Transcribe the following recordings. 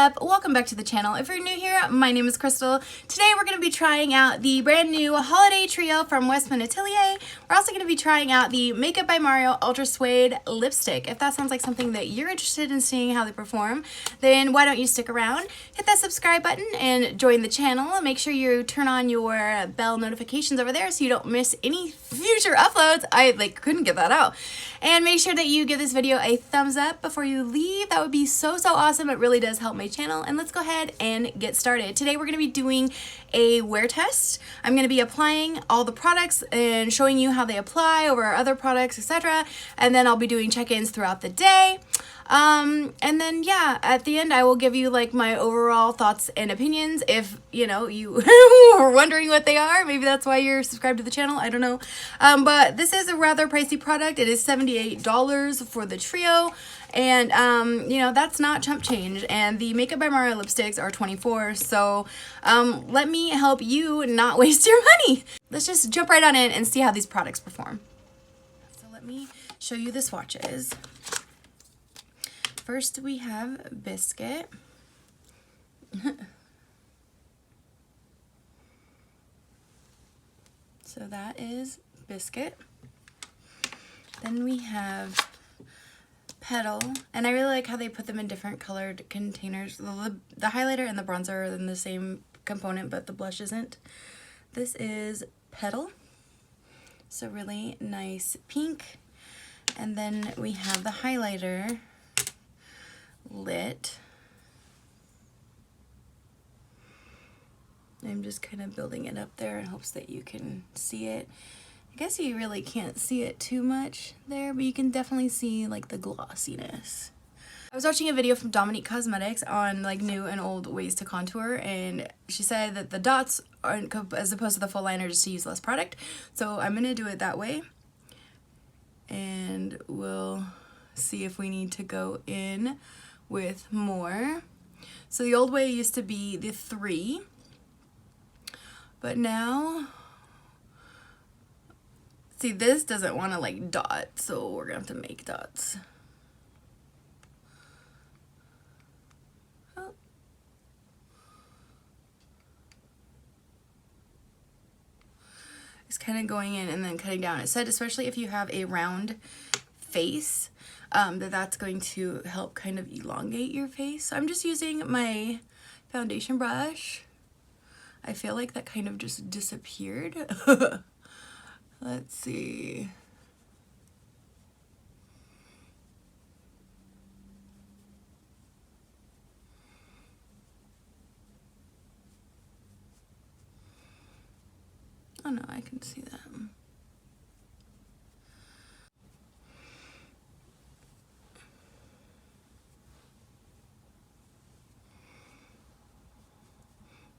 up? Welcome back to the channel. If you're new here, my name is Crystal. Today we're going to be trying out the brand new holiday trio from Westman Atelier. We're also going to be trying out the Makeup by Mario Ultra Suede lipstick. If that sounds like something that you're interested in seeing how they perform, then why don't you stick around, hit that subscribe button and join the channel. Make sure you turn on your bell notifications over there so you don't miss any future uploads. I couldn't get that out. And make sure that you give this video a thumbs up before you leave. That would be so awesome. It really does help my channel. And let's go ahead and get started. Today we're going to be doing a wear test. I'm going to be applying all the products and showing you how they apply over other products, etc. And then I'll be doing check-ins throughout the day. And then yeah, at the end I will give you like my overall thoughts and opinions. If you know you are wondering what they are, maybe that's why you're subscribed to the channel, I don't know. But this is a rather pricey product. It is $78 for the trio, and you know, that's not chump change. And the Makeup by Mario lipsticks are $24. So let me help you not waste your money. Let's just jump right on in and see how these products perform. So let me show you the swatches. First we have Biscuit. So that is Biscuit. Then we have Petal, and I really like how they put them in different colored containers. The highlighter and the bronzer are in the same component, but the blush isn't. This is Petal, so really nice pink. And then we have the highlighter, Lit. I'm just kind of building it up there in hopes that you can see it. I guess you really can't see it too much there, but you can definitely see like the glossiness. I was watching a video from Dominique Cosmetics on like new and old ways to contour, and she said that the dots aren't, as opposed to the full liner, just to use less product. So I'm gonna do it that way, and we'll see if we need to go in with more. So the old way used to be the 3, but now, see, this doesn't want to like dot, so we're gonna have to make dots. Oh. It's kind of going in and then cutting down. It said especially if you have a round face, that's going to help kind of elongate your face. So I'm just using my foundation brush. I feel like that kind of just disappeared. Let's see. Oh no, I can see that.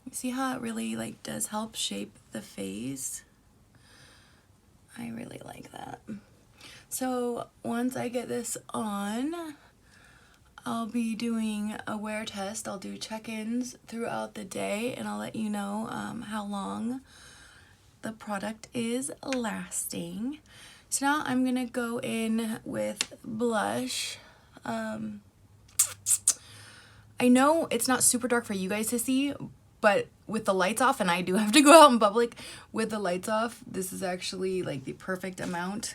You see how it really like does help shape the face? I really like that. So once I get this on, I'll be doing a wear test. I'll do check-ins throughout the day, and I'll let you know how long the product is lasting. So now I'm gonna go in with blush. I know it's not super dark for you guys to see, but with the lights off, and I do have to go out in public with the lights off, this is actually like the perfect amount.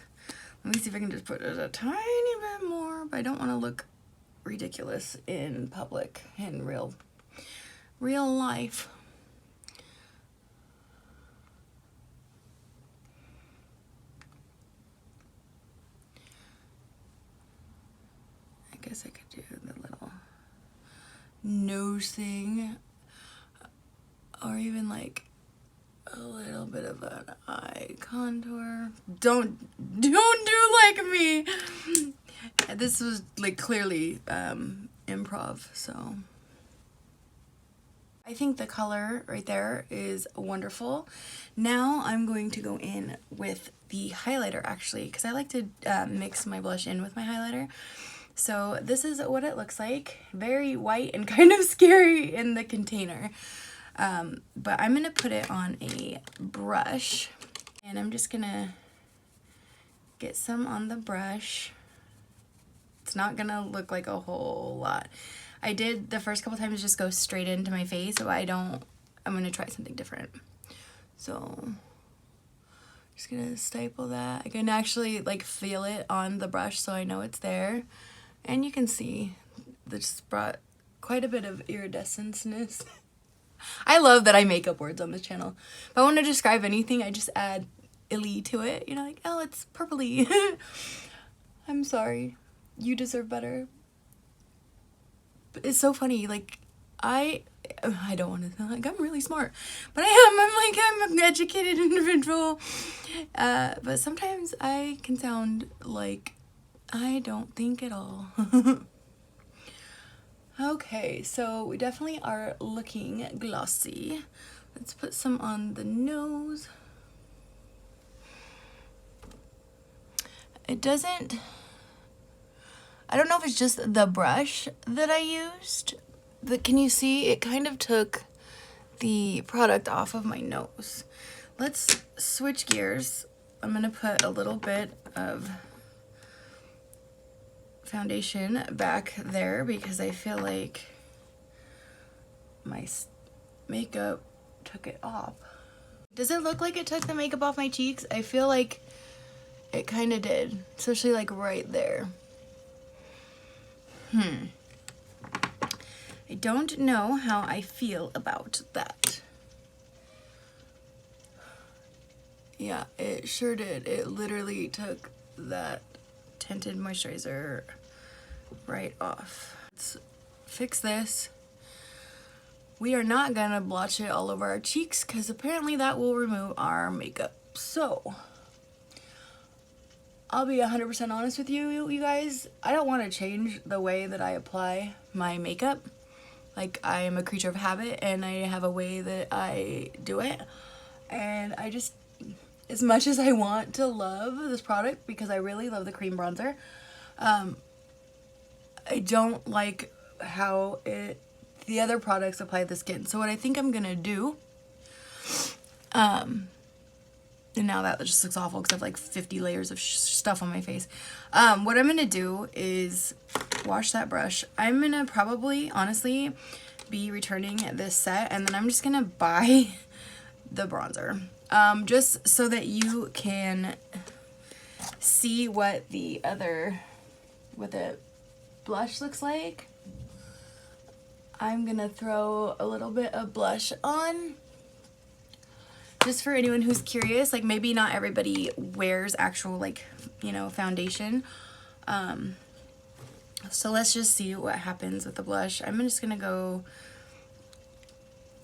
Let me see if I can just put it a tiny bit more, but I don't want to look ridiculous in public, in real life. I guess I could do the little nose thing, or even like a little bit of an eye contour. Don't do like me. This was like clearly improv, so I think the color right there is wonderful. Now I'm going to go in with the highlighter, actually, because I like to mix my blush in with my highlighter. So this is what it looks like. Very white and kind of scary in the container. But I'm going to put it on a brush, and I'm just going to get some on the brush. It's not going to look like a whole lot. I did the first couple times just go straight into my face, so I'm gonna try something different. So just gonna staple that. I can actually like feel it on the brush, so I know it's there. And you can see this brought quite a bit of iridescence-ness. I love that I make up words on this channel. If I want to describe anything, I just add illy to it. You know, like, oh, it's purpley. I'm sorry. You deserve better. But it's so funny. Like, I don't want to sound like I'm really smart, but I am. I'm an educated individual. But sometimes I can sound like I don't think at all. Okay, so we definitely are looking glossy. Let's put some on the nose. It doesn't, I don't know if it's just the brush that I used, but can you see it kind of took the product off of my nose. Let's switch gears. I'm gonna put a little bit of foundation back there because I feel like my makeup took it off. Does it look like it took the makeup off my cheeks? I feel like it kind of did, especially like right there. I don't know how I feel about that. Yeah, it sure did. It literally took that tinted moisturizer right off. Let's fix this. We are not gonna blotch it all over our cheeks because apparently that will remove our makeup. So I'll be 100% honest with you guys. I don't want to change the way that I apply my makeup. Like, I am a creature of habit and I have a way that I do it. And I just, as much as I want to love this product because I really love the cream bronzer, I don't like how the other products apply the skin. So what I think I'm gonna do, and now that just looks awful because I have like 50 layers of stuff on my face. What I'm gonna do is wash that brush. I'm gonna probably, honestly, be returning this set and then I'm just gonna buy the bronzer. Just so that you can see what the blush looks like. I'm gonna throw a little bit of blush on. Just for anyone who's curious, like maybe not everybody wears actual like, you know, foundation. So let's just see what happens with the blush. I'm just gonna go,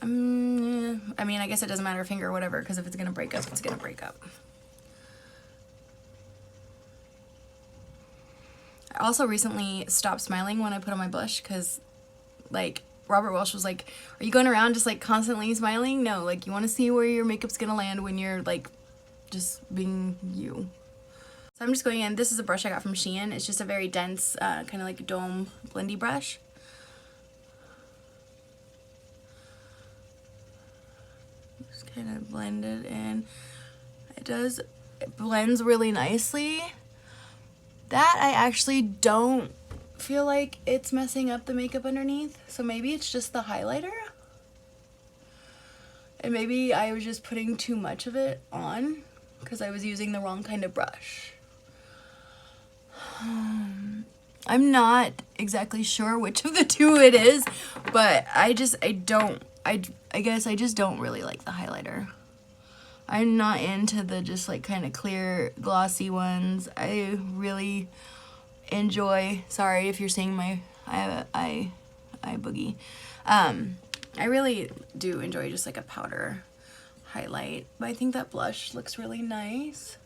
I mean, I guess it doesn't matter, finger or whatever, because if it's gonna break up, it's gonna break up. I also recently stopped smiling when I put on my blush because like Robert Welsh was like, are you going around just like constantly smiling? No, like you want to see where your makeup's gonna land when you're like just being you. So I'm just going in. This is a brush I got from Shein. It's just a very dense kind of like dome blendy brush. Just kind of blend it in. It blends really nicely. That I actually don't feel like it's messing up the makeup underneath, so maybe it's just the highlighter, and maybe I was just putting too much of it on because I was using the wrong kind of brush. I'm not exactly sure which of the two it is, but I guess I just don't really like the highlighter. I'm not into the just like kind of clear glossy ones. I really enjoy, sorry if you're seeing my eye boogie. I really do enjoy just like a powder highlight, but I think that blush looks really nice.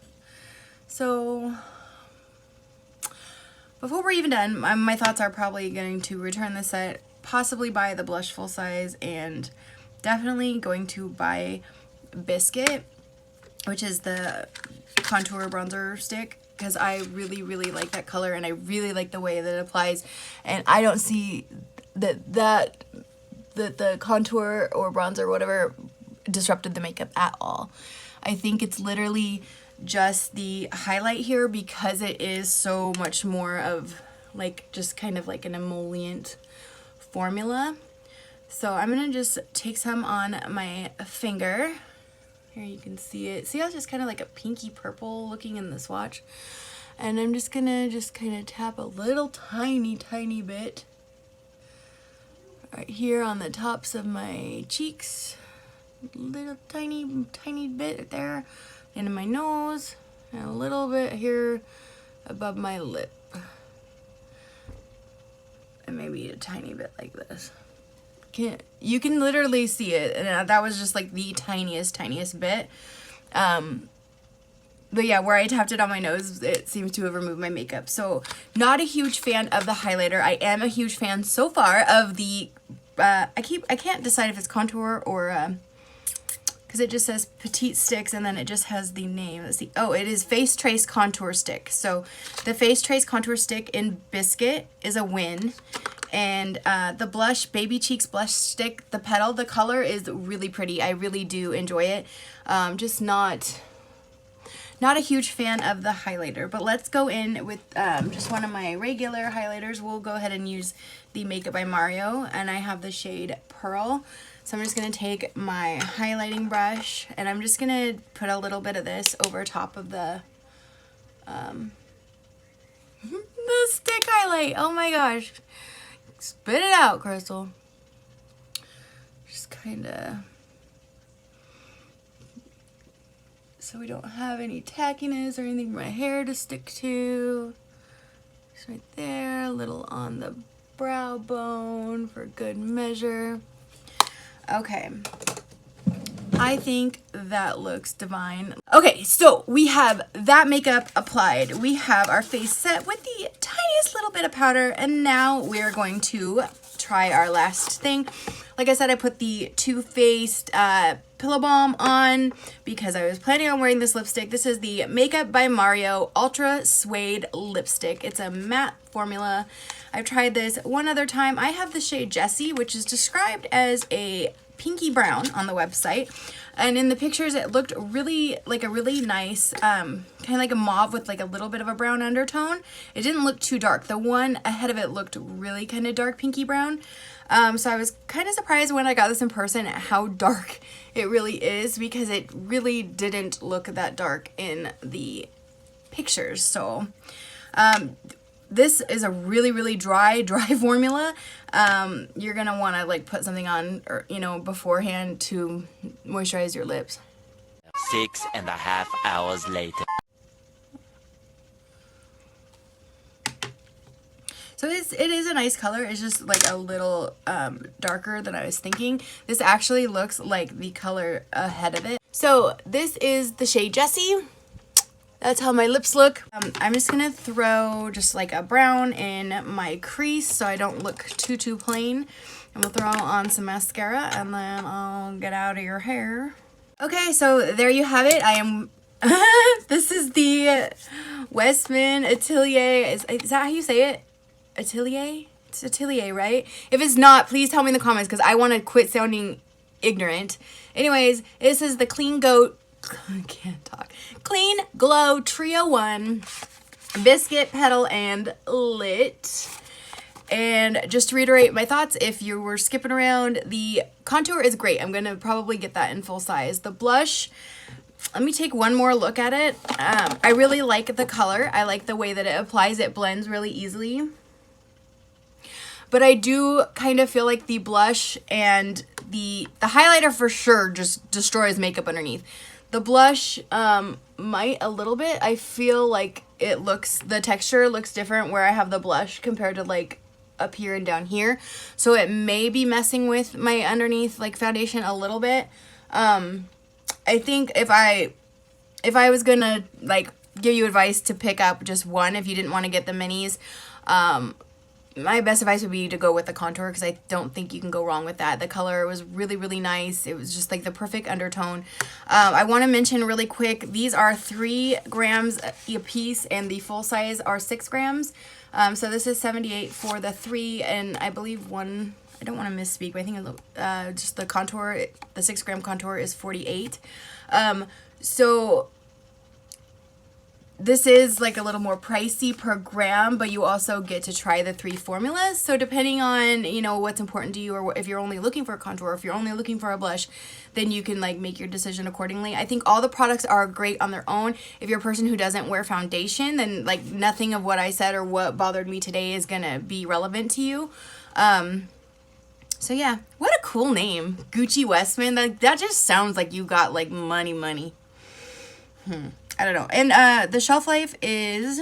So before we're even done, my thoughts are probably going to return the set, possibly buy the blush full size, and definitely going to buy Biscuit, which is the contour bronzer stick, because I really, really like that color and I really like the way that it applies, and I don't see that the contour or bronzer or whatever disrupted the makeup at all. I think it's literally just the highlight here because it is so much more of like just kind of like an emollient formula. So I'm gonna just take some on my finger. Here you can see it. See how it's just kind of like a pinky purple looking in the swatch? And I'm just gonna kind of tap a little tiny bit right here on the tops of my cheeks. Little tiny bit there. Into my nose. And a little bit here above my lip. And maybe a tiny bit like this. You can literally see it, and that was just like the tiniest bit. But yeah, where I tapped it on my nose, it seems to have removed my makeup. So not a huge fan of the highlighter. I am a huge fan so far of the I can't decide if it's contour or because it just says Petite Sticks and then it just has the name. Let's see. Oh, it is Face Trace Contour Stick. So the Face Trace Contour Stick in Biscuit is a win. And the blush, Baby Cheeks Blush Stick, the petal, the color is really pretty. I really do enjoy it. Just not a huge fan of the highlighter. But let's go in with just one of my regular highlighters. We'll go ahead and use the Makeup by Mario. And I have the shade Pearl. So I'm just going to take my highlighting brush. And I'm just going to put a little bit of this over top of the stick highlight. Oh my gosh. Spit it out, Crystal. Just kind of, so we don't have any tackiness or anything for my hair to stick to. Just right there, a little on the brow bone for good measure. Okay. I think that looks divine. Okay, so we have that makeup applied. We have our face set with the tiniest little bit of powder, and now we're going to try our last thing. Like I said, I put the Too Faced Pillow Balm on because I was planning on wearing this lipstick. This is the Makeup by Mario Ultra Suede Lipstick. It's a matte formula. I've tried this one other time. I have the shade Jessie, which is described as a pinky brown on the website, and in the pictures it looked really like a really nice kind of like a mauve with like a little bit of a brown undertone. It didn't look too dark. The one ahead of it looked really kind of dark pinky brown, so I was kind of surprised when I got this in person at how dark it really is, because it really didn't look that dark in the pictures. So this is a really dry formula. You're gonna want to like put something on, or beforehand to moisturize your lips. 6.5 hours later. So it is a nice color. It's just like a little darker than I was thinking. This actually looks like the color ahead of it. So this is the shade Jessie. That's how my lips look. I'm just gonna throw just like a brown in my crease so I don't look too plain. And we'll throw on some mascara and then I'll get out of your hair. Okay, so there you have it. I am, this is the Westman Atelier. Is that how you say it? Atelier? It's Atelier, right? If it's not, please tell me in the comments because I want to quit sounding ignorant. Anyways, this is the Clean Goat, I can't talk. Clean Glow Trio 1 Biscuit, Petal, and Lit. And just to reiterate my thoughts, if you were skipping around, the contour is great. I'm going to probably get that in full size. The blush, let me take one more look at it. I really like the color. I like the way that it applies. It blends really easily. But I do kind of feel like the blush and the highlighter for sure just destroys makeup underneath. The blush might a little bit. I feel like the texture looks different where I have the blush compared to like up here and down here. So it may be messing with my underneath like foundation a little bit. I think if I was gonna like give you advice to pick up just one, if you didn't want to get the minis, my best advice would be to go with the contour because I don't think you can go wrong with that. The color was really nice. It was just like the perfect undertone. I want to mention really quick, these are 3 grams a piece and the full size are 6 grams. So this is 78 for the 3, and I believe one, I don't want to misspeak, but I think just the contour, the 6 gram contour is 48. So this is like a little more pricey per gram, but you also get to try the 3 formulas. So depending on, you know, what's important to you, or if you're only looking for a contour, or if you're only looking for a blush, then you can like make your decision accordingly. I think all the products are great on their own. If you're a person who doesn't wear foundation, then like nothing of what I said or what bothered me today is gonna be relevant to you. So yeah, what a cool name, Gucci Westman. That just sounds like you got like money. I don't know. And the shelf life is,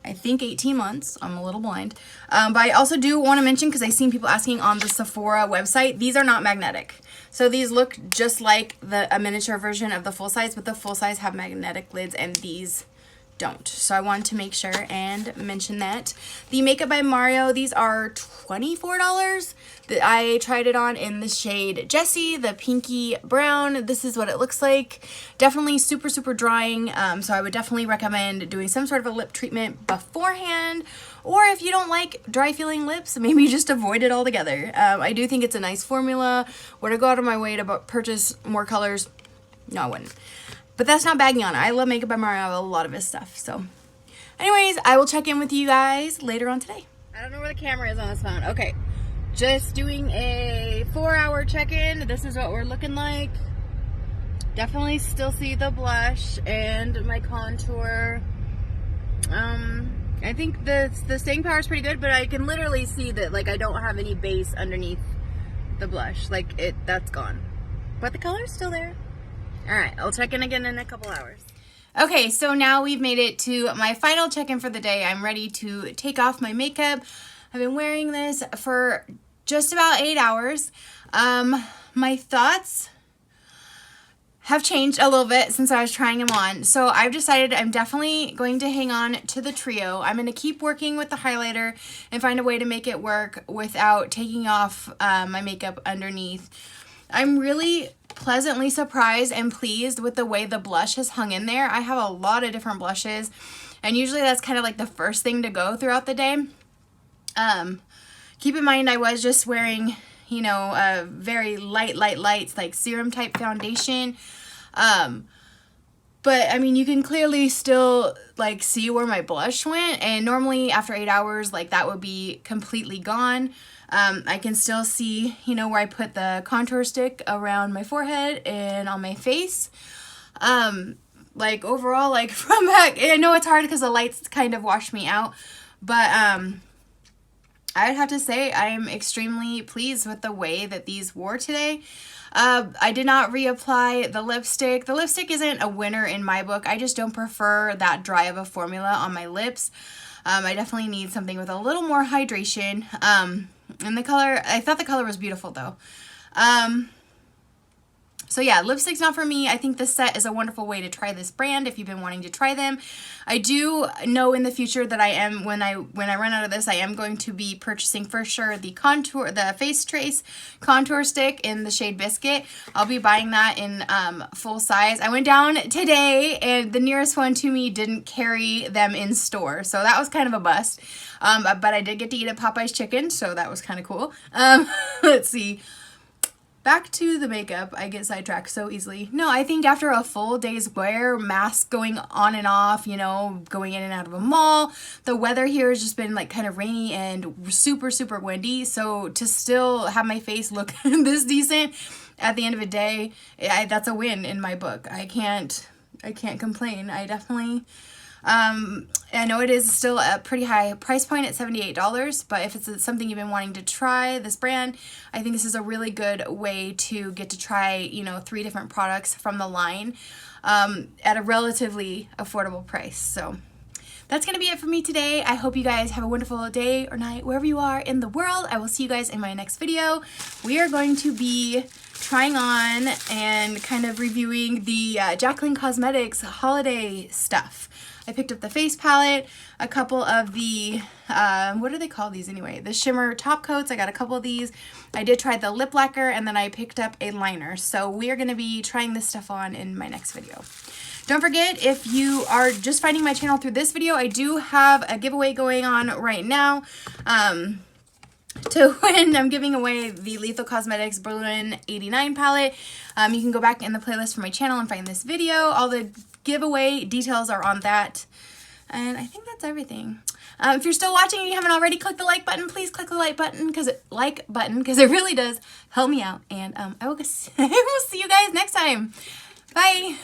I think, 18 months. I'm a little blind. But I also do want to mention, because I've seen people asking on the Sephora website, these are not magnetic. So these look just like a miniature version of the full size, but the full size have magnetic lids and these don't. So I wanted to make sure and mention that. The Makeup by Mario, these are $24. I tried it on in the shade Jessie, the pinky brown. This is what it looks like. Definitely super drying. So I would definitely recommend doing some sort of a lip treatment beforehand. Or if you don't like dry feeling lips, maybe just avoid it altogether. I do think it's a nice formula. Would I go out of my way to purchase more colors? No, I wouldn't. But that's not bagging on it. I love Makeup by Mario. I love a lot of his stuff. So anyways, I will check in with you guys later on today. I don't know where the camera is on this phone. Okay. Just doing a 4-hour check-in. This is what we're looking like. Definitely still see the blush and my contour. I think the staying power is pretty good, but I can literally see that like I don't have any base underneath the blush. Like that's gone. But the color is still there. Alright, I'll check in again in a couple hours. Okay, so now we've made it to my final check-in for the day. I'm ready to take off my makeup. I've been wearing this for just about 8 hours. My thoughts have changed a little bit since I was trying them on. So I've decided I'm definitely going to hang on to the trio. I'm going to keep working with the highlighter and find a way to make it work without taking off my makeup underneath. I'm really pleasantly surprised and pleased with the way the blush has hung in there. I have a lot of different blushes, and usually that's kind of like the first thing to go throughout the day. Keep in mind I was just wearing, you know, a very light like serum type foundation. But I mean, you can clearly still like see where my blush went, and normally after 8 hours, like that would be completely gone. I can still see, you know, where I put the contour stick around my forehead and on my face. Like overall, like from back, I know it's hard because the lights kind of washed me out, but I'd have to say I'm extremely pleased with the way that these wore today. I did not reapply the lipstick. The lipstick isn't a winner in my book. I just don't prefer that dry of a formula on my lips. I definitely need something with a little more hydration. And the color, I thought the color was beautiful though. So yeah, lipstick's not for me. I think this set is a wonderful way to try this brand if you've been wanting to try them. I do know in the future that I am, when I run out of this, I am going to be purchasing for sure the Face Trace contour stick in the shade Biscuit. I'll be buying that in full size. I went down today and the nearest one to me didn't carry them in store, so that was kind of a bust. But I did get to eat at Popeye's Chicken, so that was kind of cool. Let's see. Back to the makeup. I get sidetracked so easily. No, I think after a full day's wear, masks going on and off, you know, going in and out of a mall, the weather here has just been like kind of rainy and super windy. So to still have my face look this decent at the end of the day, that's a win in my book. I can't complain. I definitely... I know it is still a pretty high price point at $78, but if it's something you've been wanting to try, this brand, I think this is a really good way to get to try, you know, 3 different products from the line at a relatively affordable price. So that's going to be it for me today. I hope you guys have a wonderful day or night wherever you are in the world. I will see you guys in my next video. We are going to be trying on and kind of reviewing the Jaclyn Cosmetics holiday stuff. I picked up the face palette, a couple of the, what do they call these anyway? The shimmer top coats. I got a couple of these. I did try the lip lacquer, and then I picked up a liner. So we are going to be trying this stuff on in my next video. Don't forget, if you are just finding my channel through this video, I do have a giveaway going on right now. To win, I'm giving away the Lethal Cosmetics Berlin 89 palette. You can go back in the playlist for my channel and find this video. All the giveaway details are on that. And I think that's everything. If you're still watching and you haven't already, click the like button. Please click the like button because it really does help me out. And I will see you guys next time. Bye.